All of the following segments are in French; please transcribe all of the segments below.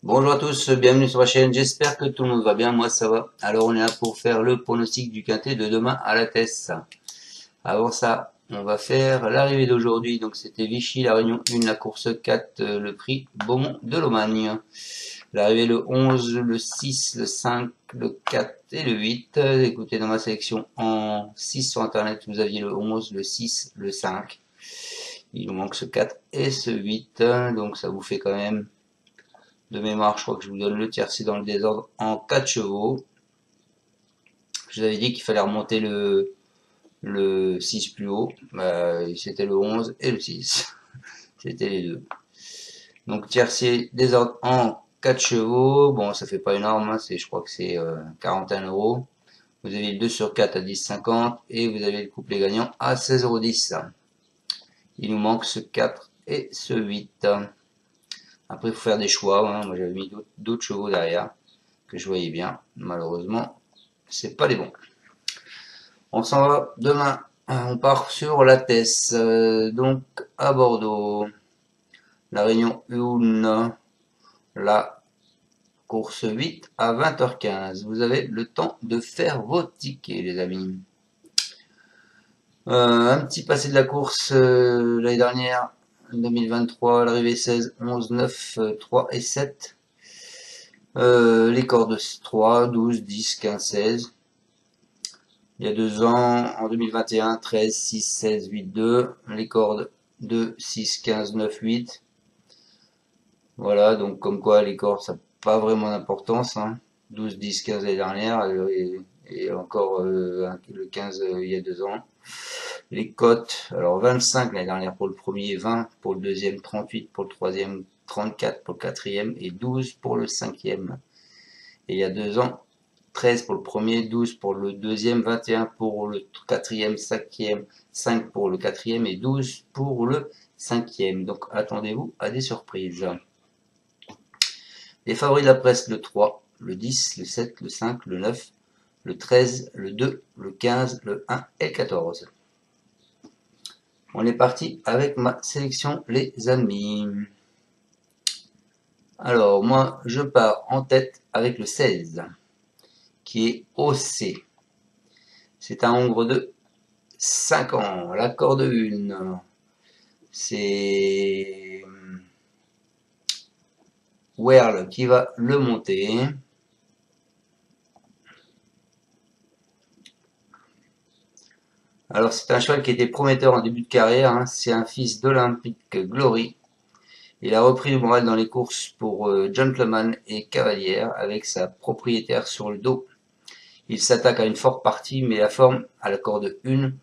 Bonjour à tous, bienvenue sur la chaîne, j'espère que tout le monde va bien, moi ça va. Alors on est là pour faire le pronostic du quintet de demain à la Tesse. Avant ça, on va faire l'arrivée d'aujourd'hui, donc c'était Vichy, la Réunion 1, la course 4, le prix Beaumont de Lomagne. L'arrivée le 11, le 6, le 5, le 4 et le 8. Écoutez, dans ma sélection en 6 sur internet, vous aviez le 11, le 6, le 5. Il nous manque ce 4 et ce 8, donc ça vous fait quand même... De mémoire, je crois que je vous donne le tiercé dans le désordre en 4 chevaux. Je vous avais dit qu'il fallait remonter le 6 plus haut. C'était le 11 et le 6. C'était les deux. Donc tiercé désordre en 4 chevaux. Bon, ça fait pas énorme, hein, je crois que c'est 41 euros. Vous avez le 2 sur 4 à 10,50 et vous avez le couplet gagnant à 16,10 €. Il nous manque ce 4 et ce 8. Après, il faut faire des choix. Hein. Moi, j'avais mis d'autres chevaux derrière que je voyais bien. Malheureusement, c'est pas les bons. On s'en va demain. On part sur la Tesse. Donc, à Bordeaux. La Réunion 1. La course 8 à 20h15. Vous avez le temps de faire vos tickets, les amis. Un petit passé de la course l'année dernière. 2023, l'arrivée 16, 11, 9, 3 et 7. Les cordes 3, 12, 10, 15, 16. Il y a 2 ans, en 2021, 13, 6, 16, 8, 2. Les cordes 2, 6, 15, 9, 8. Voilà, donc comme quoi les cordes, ça n'a pas vraiment d'importance. Hein. 12, 10, 15 l'année dernière et encore le 15 il y a 2 ans. Les cotes, alors 25 l'année dernière pour le premier, 20 pour le deuxième, 38 pour le troisième, 34 pour le quatrième et 12 pour le cinquième. Et il y a 2 ans, 13 pour le premier, 12 pour le deuxième, 21 pour le quatrième, 5 pour le quatrième et 12 pour le cinquième. Donc attendez-vous à des surprises. Les favoris de la presse, le 3, le 10, le 7, le 5, le 9, le 13, le 2, le 15, le 1 et le 14. On est parti avec ma sélection, les amis. Alors, moi, je pars en tête avec le 16, qui est OC. C'est un hongre de 5 ans. La corde 1, c'est Werl qui va le monter. Alors, c'est un cheval qui était prometteur en début de carrière. Hein. C'est un fils d'Olympic Glory. Il a repris le moral dans les courses pour Gentleman et Cavalière avec sa propriétaire sur le dos. Il s'attaque à une forte partie, mais la forme à la corde 1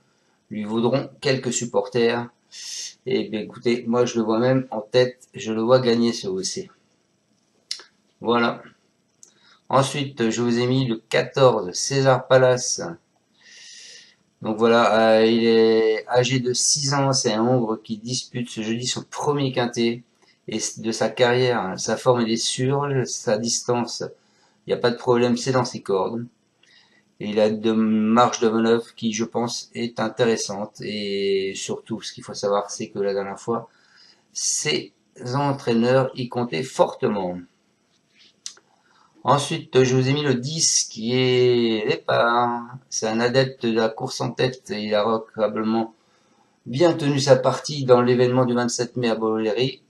lui vaudront quelques supporters. Et bien écoutez, moi je le vois même en tête, je le vois gagner ce OC. Voilà. Ensuite, je vous ai mis le 14, César Palace. Donc voilà, il est âgé de 6 ans, c'est un Hongre qui dispute ce jeudi son premier quintet. Et de sa carrière, sa forme elle est sûre, sa distance, il n'y a pas de problème, c'est dans ses cordes. Et il a de marge de manœuvre qui, je pense, est intéressante. Et surtout, ce qu'il faut savoir, c'est que la dernière fois, ses entraîneurs y comptaient fortement. Ensuite, je vous ai mis le 10 qui est Lépard. C'est un adepte de la course en tête. Il a probablement bien tenu sa partie dans l'événement du 27 mai à Bollery.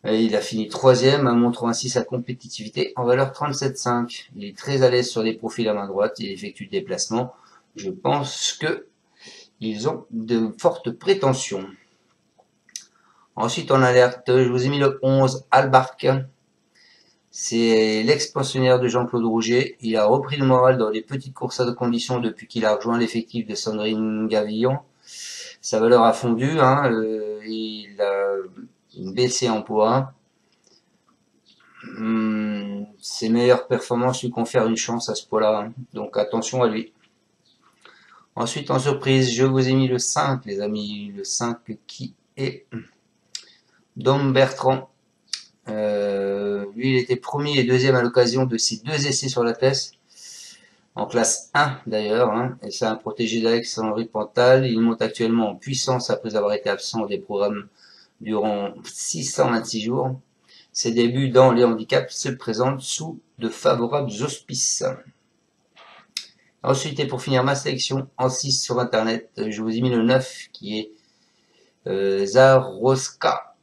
Il a fini 3e, montrant ainsi sa compétitivité en valeur 37,5. Il est très à l'aise sur les profils à main droite, il effectue des déplacements. Je pense que ils ont de fortes prétentions. Ensuite, en alerte, je vous ai mis le 11, Albarc. C'est l'ex-pensionnaire de Jean-Claude Rouget. Il a repris le moral dans les petites courses à conditions depuis qu'il a rejoint l'effectif de Sandrine Gavillon. Sa valeur a fondu, hein, il a baissé en poids. Ses meilleures performances lui confèrent une chance à ce poids-là, hein. Donc attention à lui. Ensuite, en surprise, je vous ai mis le 5, les amis. Le 5 qui est Dom Bertrand. Lui, il était premier et deuxième à l'occasion de ses 2 essais sur la Tesse. En classe 1 d'ailleurs, hein, et c'est un protégé d'Alexandre Pantal. Il monte actuellement en puissance après avoir été absent des programmes durant 626 jours. Ses débuts dans les handicaps se présentent sous de favorables auspices. Ensuite, et pour finir ma sélection en 6 sur internet, je vous ai mis le 9 qui est Zaroska.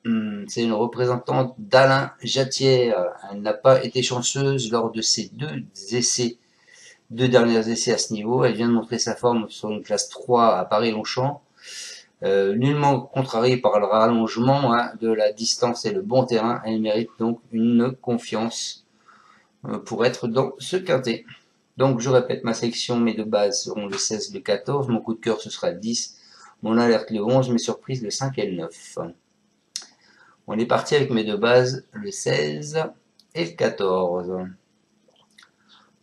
C'est une représentante d'Alain Jatière. Elle n'a pas été chanceuse lors de ses deux derniers essais à ce niveau. Elle vient de montrer sa forme sur une classe 3 à Paris-Longchamp. Nullement contrariée par le rallongement de la distance et le bon terrain, elle mérite donc une confiance pour être dans ce quintet. Donc je répète ma sélection, mes deux bases seront le 16 et le 14, mon coup de cœur ce sera le 10, mon alerte le 11, mes surprises le 5 et le 9. On est parti avec mes deux bases, le 16 et le 14.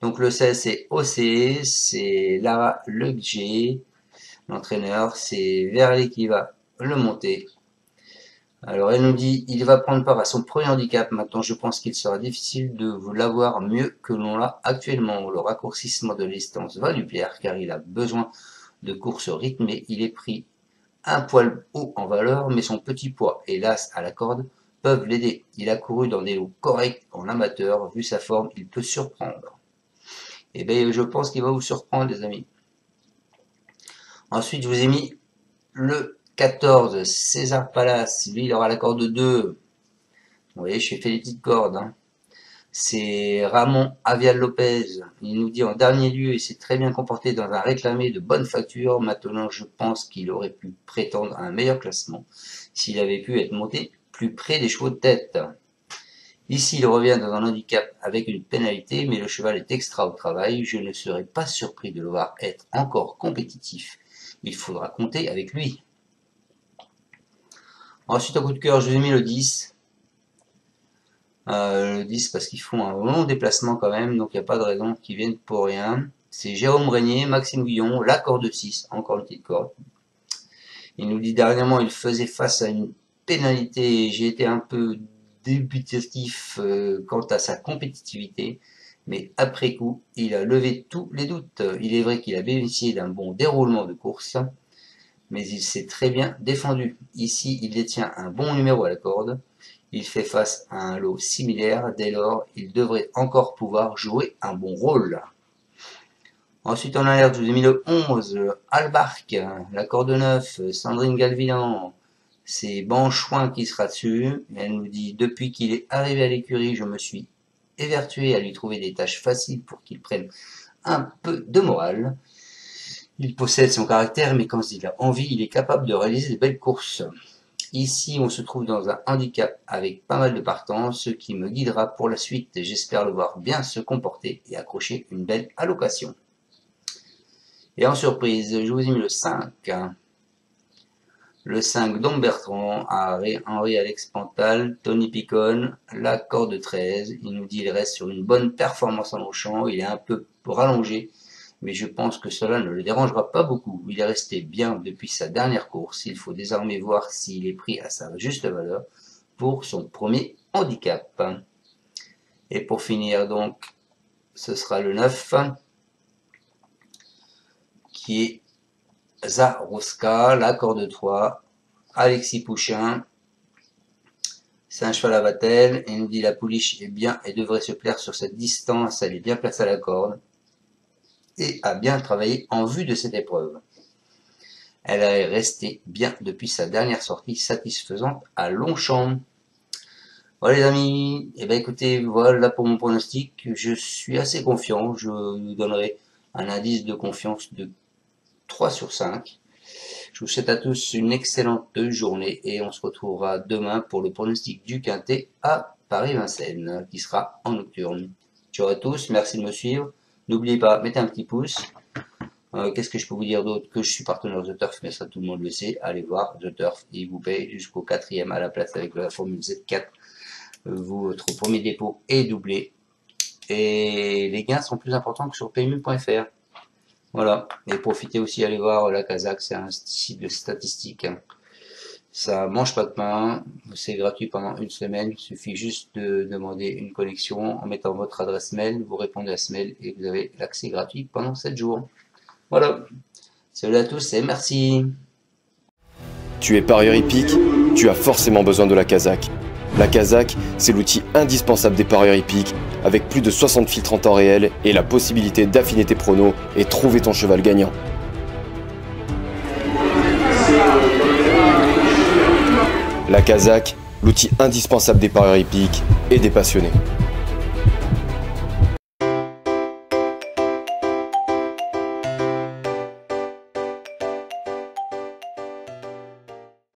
Donc le 16 c'est OCE, c'est Lara Legger. L'entraîneur, c'est Verlet qui va le monter. Alors elle nous dit, il va prendre part à son premier handicap. Maintenant, je pense qu'il sera difficile de vous l'avoir mieux que l'on l'a actuellement. Le raccourcissement de la distance va lui plaire car il a besoin de courses rythmées. Il est pris un poil haut en valeur, mais son petit poids et l'as à la corde peuvent l'aider. Il a couru dans des lots corrects en amateur. Vu sa forme, il peut surprendre. Et bien, je pense qu'il va vous surprendre, les amis. Ensuite, je vous ai mis le 14, César Palace. Lui, il aura la corde 2. Vous voyez, je fais des petites cordes. C'est Ramon Avial Lopez. Il nous dit en dernier lieu, il s'est très bien comporté dans un réclamé de bonne facture. Maintenant, je pense qu'il aurait pu prétendre à un meilleur classement s'il avait pu être monté plus près des chevaux de tête. Ici, il revient dans un handicap avec une pénalité, mais le cheval est extra au travail. Je ne serais pas surpris de le voir être encore compétitif. Il faudra compter avec lui. Ensuite, en coup de cœur, je vous ai mis le 10. Le 10 parce qu'ils font un long déplacement quand même, donc il n'y a pas de raison qu'ils viennent pour rien. C'est Jérôme Régnier, Maxime Guillon, la corde 6, encore une petite corde. Il nous dit dernièrement, il faisait face à une pénalité. J'ai été un peu dubitatif quant à sa compétitivité, mais après coup, il a levé tous les doutes. Il est vrai qu'il a bénéficié d'un bon déroulement de course, mais il s'est très bien défendu. Ici, il détient un bon numéro à la corde. Il fait face à un lot similaire. Dès lors, il devrait encore pouvoir jouer un bon rôle. Ensuite, en alerte, je vous ai mis le 11, Albarc, la corde 9, Sandrine Galvilan. C'est Banchouin qui sera dessus. Elle nous dit, depuis qu'il est arrivé à l'écurie, je me suis évertué à lui trouver des tâches faciles pour qu'il prenne un peu de morale. Il possède son caractère, mais quand il a envie, il est capable de réaliser de belles courses. Ici, on se trouve dans un handicap avec pas mal de partants, ce qui me guidera pour la suite. J'espère le voir bien se comporter et accrocher une belle allocation. Et en surprise, je vous ai mis le 5. Le 5, Dom Bertrand, Henri Alex Pantal, Tony Picon, la corde 13. Il nous dit qu'il reste sur une bonne performance en Longchamp. Il est un peu rallongé, mais je pense que cela ne le dérangera pas beaucoup. Il est resté bien depuis sa dernière course. Il faut désormais voir s'il est pris à sa juste valeur pour son premier handicap. Et pour finir, donc, ce sera le 9, qui est Zaroska, la corde 3, Alexis Pouchin. C'est un cheval à Vatel. Il nous dit la pouliche est bien et devrait se plaire sur cette distance. Elle est bien placée à la corde et a bien travaillé en vue de cette épreuve. Elle est restée bien depuis sa dernière sortie satisfaisante à Longchamp. Voilà les amis, et ben écoutez, voilà pour mon pronostic. Je suis assez confiant, je vous donnerai un indice de confiance de 3 sur 5. Je vous souhaite à tous une excellente journée et on se retrouvera demain pour le pronostic du Quintet à Paris-Vincennes qui sera en nocturne. Ciao à tous, merci de me suivre. N'oubliez pas, mettez un petit pouce. Qu'est-ce que je peux vous dire d'autre? Que je suis partenaire The Turf, mais ça tout le monde le sait. Allez voir The Turf, il vous paye jusqu'au 4e à la place avec la formule Z4. Votre premier dépôt est doublé. Et les gains sont plus importants que sur PMU.fr. Voilà. Et profitez aussi, allez voir la Kazakh, c'est un site de statistiques. Ça mange pas de pain, c'est gratuit pendant une semaine, il suffit juste de demander une connexion en mettant votre adresse mail, vous répondez à ce mail et vous avez l'accès gratuit pendant 7 jours. Voilà. Salut à tous et merci. Tu es parieur hippique, tu as forcément besoin de la Kazakh. La Kazakh, c'est l'outil indispensable des parieurs hippiques, avec plus de 60 filtres en temps réel et la possibilité d'affiner tes pronos et trouver ton cheval gagnant. La Kazakh, l'outil indispensable des parieurs hippiques et des passionnés.